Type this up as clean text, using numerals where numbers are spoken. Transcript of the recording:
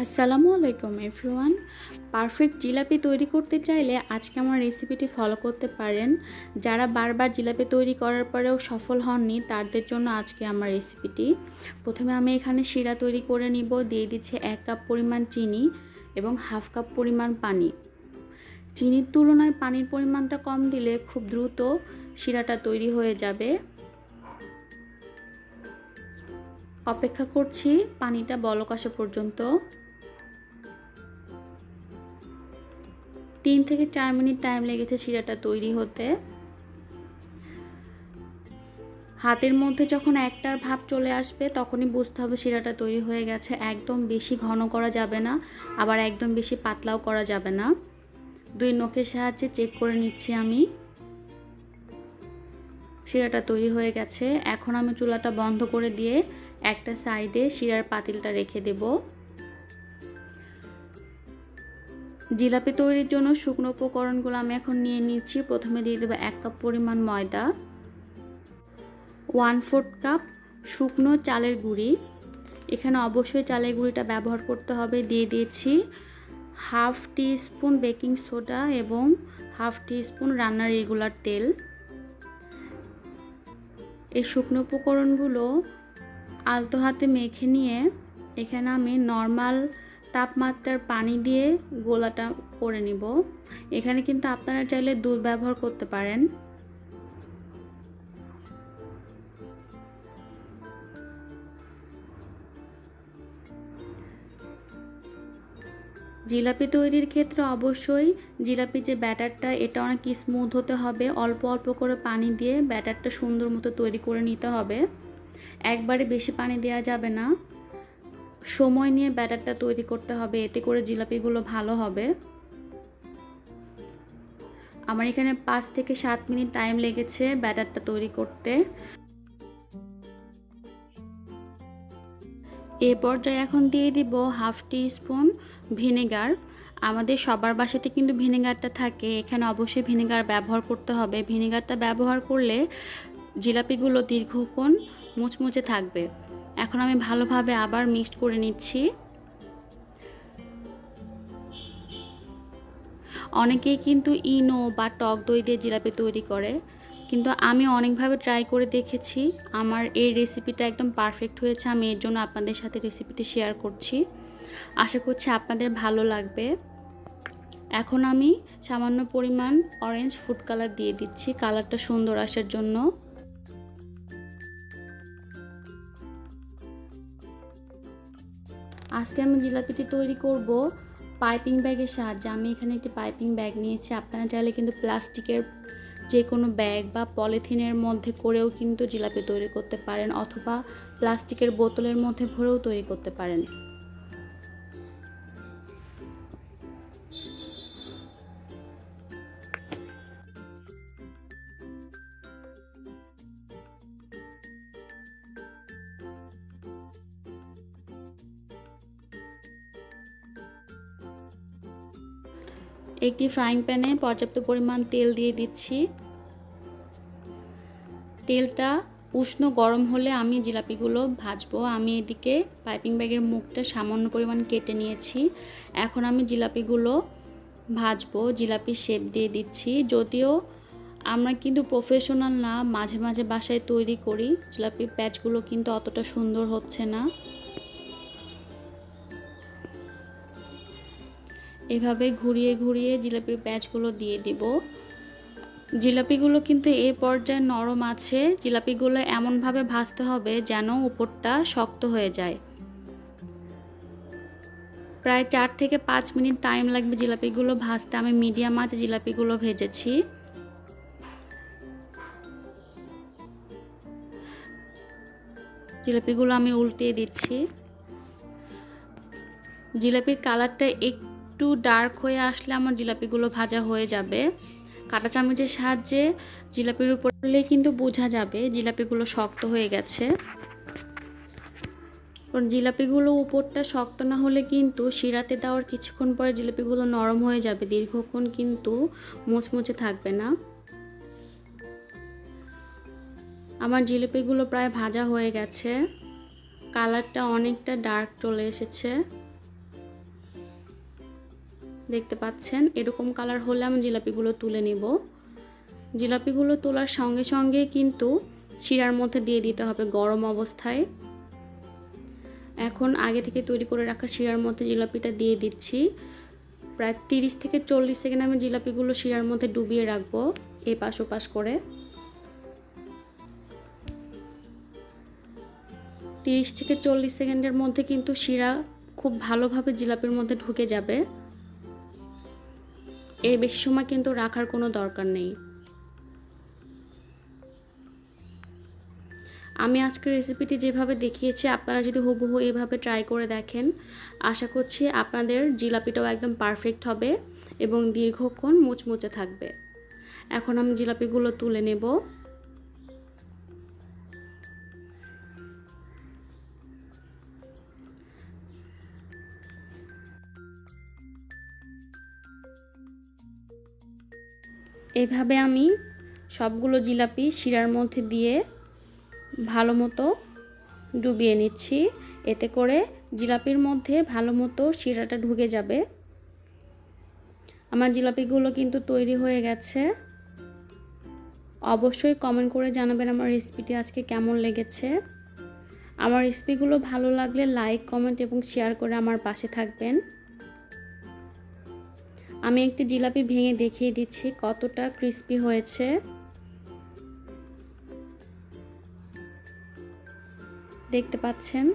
আসসালামু আলাইকুম everyone. Perfect jalebi তৈরি করতে চাইলে আজকে আমার রেসিপিটি ফলো করতে পারেন। যারা বারবার জিলাপি তৈরি করার পরেও সফল হননি তাদের জন্য আজকে আমার রেসিপিটি। প্রথমে আমি এখানে শিরা তৈরি করে নিব। দিয়ে দিচ্ছি 1 কাপ পরিমাণ চিনি এবং হাফ কাপ পরিমাণ পানি। চিনির তুলনায় পানির পরিমাণটা কম দিলে খুব দ্রুত শিরাটা তৈরি হয়ে যাবে। অপেক্ষা করছি পানিটা বলক আসা পর্যন্ত। 3 থেকে 4 মিনিট টাইম লেগেছে শিরাটা তৈরি হতে। হাতের মধ্যে যখন একটার ভাব চলে আসবে তখনই বুঝতে হবে শিরাটা তৈরি হয়ে গেছে। একদম বেশি ঘন করা যাবে না, আবার একদম বেশি পাতলাও করা যাবে না। দুই নখের সাহায্যে চেক করে নিচ্ছি আমি। শিরাটা তৈরি হয়ে গেছে। এখন আমি চুলাটা বন্ধ করে দিয়ে একটা সাইডে শিরার পাতিলটা রেখে দেব। জিলাপি তৈরির জন্য শুকনো উপকরণগুলো আমি এখন নিয়ে নিচ্ছি। প্রথমে দিয়ে দেব 1 কাপ পরিমাণ ময়দা, 1/4 কাপ শুকনো চালের গুঁড়ি। এখানে অবশ্যই চালের গুঁড়িটা ব্যবহার করতে হবে। দিয়ে দিয়েছি হাফ টি স্পুন বেকিং সোডা এবং হাফ টি স্পুন রান্নার রেগুলার তেল। এই শুকনো উপকরণগুলো আলতো হাতে মেখে নিয়ে এখানে আমি নর্মাল তাপমাত্রার পানি দিয়ে গোলাটা করে নিব। এখানে কিন্তু আপনারা চাইলে দুধ ব্যবহার করতে পারেন। জিলাপি তৈরির ক্ষেত্রে অবশ্যই জিলাপি যে ব্যাটারটা এটা অনেক স্মুথ হতে হবে। অল্প অল্প করে পানি দিয়ে ব্যাটারটা সুন্দর মতো তৈরি করে নিতে হবে। একবারে বেশি পানি দেওয়া যাবে না, সময় নিয়ে ব্যাটারটা তৈরি করতে হবে, এতে করে জিলাপিগুলো ভালো হবে। আমার এখানে 5 থেকে 7 মিনিট টাইম লেগেছে ব্যাটারটা তৈরি করতে। এই পর্যায়ে এখন দিয়ে দিব হাফ টি স্পুন ভিনেগার। আমাদের সবার বাসাতে কিন্তু ভিনেগারটা থাকে, এখানে অবশ্যই ভিনেগার ব্যবহার করতে হবে। ভিনেগারটা ব্যবহার করলে জিলাপিগুলো দীর্ঘক্ষণ মুচমুচে থাকবে। এখন আমি ভালোভাবে আবার মিক্সড করে নিচ্ছি। অনেকেই কিন্তু ইনো বা টক দই দিয়ে জিলাপি তৈরি করে, কিন্তু আমি অনেকভাবে ট্রাই করে দেখেছি। আমার এই রেসিপিটা একদম পারফেক্ট হয়েছে। আমি এর জন্য আপনাদের সাথে রেসিপিটি শেয়ার করছি। আশা করছি আপনাদের ভালো লাগবে। এখন আমি সামান্য পরিমাণ অরেঞ্জ ফুড কালার দিয়ে দিচ্ছি, কালারটা সুন্দর আসার জন্য। আজকে আমি জিলাপিটি তৈরি করব পাইপিং ব্যাগের সাহায্যে। আমি এখানে একটি পাইপিং ব্যাগ নিয়েছি। আপনারা চাইলে কিন্তু প্লাস্টিকের যে কোনো ব্যাগ বা পলিথিনের মধ্যে করেও কিন্তু জিলাপি তৈরি করতে পারেন, অথবা প্লাস্টিকের বোতলের মধ্যে ভরেও তৈরি করতে পারেন। একটি ফ্রাইং প্যানে পর্যাপ্ত পরিমাণ তেল দিয়ে দিচ্ছি। তেলটা উষ্ণ গরম হলে আমি জিলাপিগুলো ভাজবো। আমি এদিকে পাইপিং ব্যাগের মুখটা সামান্য পরিমাণ কেটে নিয়েছি। এখন আমি জিলাপিগুলো ভাজবো। জিলাপির শেপ দিয়ে দিচ্ছি। যদিও আমরা কিন্তু প্রফেশনাল না, মাঝে মাঝে বাসায় তৈরি করি, জিলাপির প্যাচগুলো কিন্তু অতটা সুন্দর হচ্ছে না। এভাবে ঘুরিয়ে ঘুরিয়ে জিলাপির প্যাচগুলো দিয়ে দিব। জিলাপিগুলো কিন্তু এই পর্যায়ে নরম আছে। জিলাপিগুলো এমনভাবে ভাজতে হবে যেন উপরটা শক্ত হয়ে যায়। প্রায় 4 থেকে 5 মিনিট টাইম লাগবে জিলাপিগুলো ভাজতে। আমি মিডিয়াম আঁচে জিলাপিগুলো ভেজেছি। জিলাপিগুলো আমি উল্টিয়ে দিচ্ছি। জিলাপির কালারটা একটু ডার্ক হয়ে আসলে আমার জিলাপিগুলো ভাজা হয়ে যাবে। কাঁটা চামচের সাহায্যে জিলাপির উপর দিলে কিন্তু বোঝা যাবে জিলাপিগুলো শক্ত হয়ে গেছে। কারণ জিলাপিগুলো উপরটা শক্ত না হলে কিন্তু শিরাতে দেওয়ার কিছুক্ষণ পরে জিলাপিগুলো নরম হয়ে যাবে, দীর্ঘক্ষণ কিন্তু মুচমুচে থাকবে না। আমার জিলাপিগুলো প্রায় ভাজা হয়ে গেছে, কালারটা অনেকটা ডার্ক চলে এসেছে। দেখতে পাচ্ছেন এরকম কালার হলে আমি জিলাপিগুলো তুলে নেব। জিলাপিগুলো তোলার সঙ্গে সঙ্গে কিন্তু শিরার মধ্যে দিয়ে দিতে হবে গরম অবস্থায়। এখন আগে থেকে তৈরি করে রাখা শিরার মধ্যে জিলাপিটা দিয়ে দিচ্ছি। প্রায় 30 থেকে 40 সেকেন্ড আমি জিলাপিগুলো শিরার মধ্যে ডুবিয়ে রাখবো এপাশ ওপাশ করে। 30 থেকে 40 সেকেন্ডের মধ্যে কিন্তু শিরা খুব ভালোভাবে জিলাপির মধ্যে ঢুকে যাবে। এর বেশি সময় কিন্তু রাখার কোনো দরকার নেই। আমি আজকের রেসিপিটি যেভাবে দেখিয়েছি আপনারা যদি হুবহু এভাবে ট্রাই করে দেখেন, আশা করছি আপনাদের জিলাপিটাও একদম পারফেক্ট হবে এবং দীর্ঘক্ষণ মুচমুচে থাকবে। এখন আমি জিলাপিগুলো তুলে নেব। এভাবে আমি সবগুলো জিলাপি শিরার মধ্যে দিয়ে ভালো মতো ডুবিয়ে নিচ্ছি। এতে করে জিলাপির মধ্যে ভালো মতো শিরাটা ঢুকে যাবে। আমার জিলাপিগুলো কিন্তু তৈরি হয়ে গেছে। অবশ্যই কমেন্ট করে জানাবেন আমার রেসিপিটি আজকে কেমন লেগেছে। আমার রেসিপিগুলো ভালো লাগলে লাইক, কমেন্ট এবং শেয়ার করে আমার পাশে থাকবেন। আমি একটি জিলাপি ভেঙে দেখিয়ে দিচ্ছি কতটা ক্রিস্পি হয়েছে। দেখতে পাচ্ছেন।